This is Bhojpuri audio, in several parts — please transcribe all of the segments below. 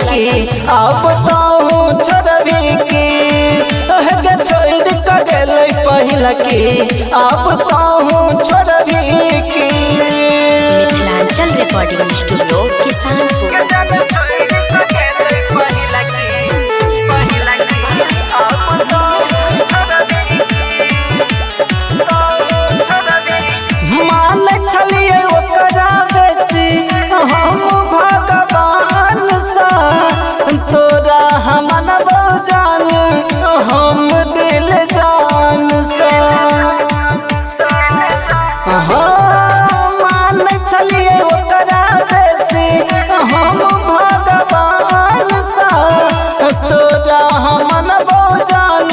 की अब ताहू छोड़बी की गे छोड़ क गेलै पहिला की अब ताहू छोड़बी की। Mithilanchal recording studio Kisanpur. मान छलिए ओकरा बेसी हम भगवान सा तोरा हमन जान हम दिल जान सा। मान छलिए ओकरा बेसी हम भगवान सा तोरा हमन जान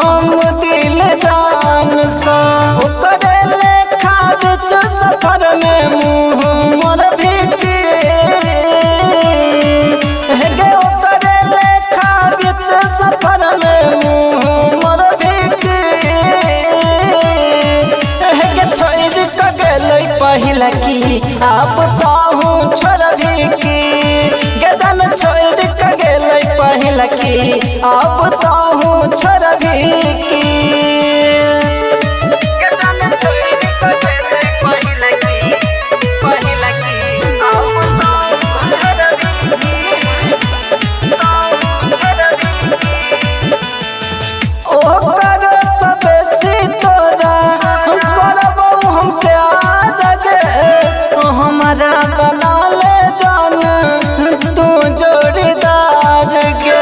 हम दिल जान सा। ओकरे लेखा बिच सफर में मुँह मोर भीगे गे ओकरे लेखा बिच सफर में मुँह मोर भीगे गे छोड़ क गेलै पहिला की अब ताहू छोड़बी की गे जान छोड़ क गेलै पहिला की अब ताहू छोड़बी की। ओकर सबसे तोरा करबौ हम प्यार गे हमारा बना ले जान तू जोड़ीदार गे।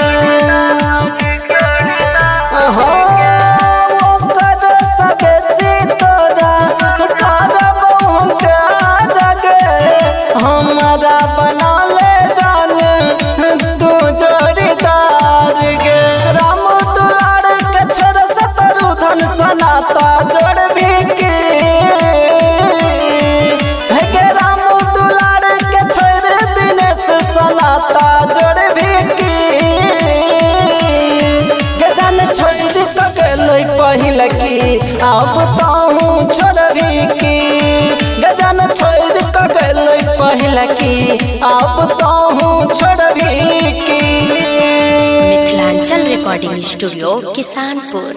ओकर सबसे तोरा करबौ हम प्यार गे हमारा बना ले जान तू जोड़ीदार गे। राम दुलार के छोड़ शत्रुधन सनाता जोड़बी की गे राम दुलार के छोड़ दिनेश सनाता जोड़बी की गे जान छोड़ क गेलै पहिला की अब ताहू छोड़बी की गे जान छोड़ क गेलै पहिला की अब ताहू छोड़बी की। Mithilanchal recording studio Kisanpur.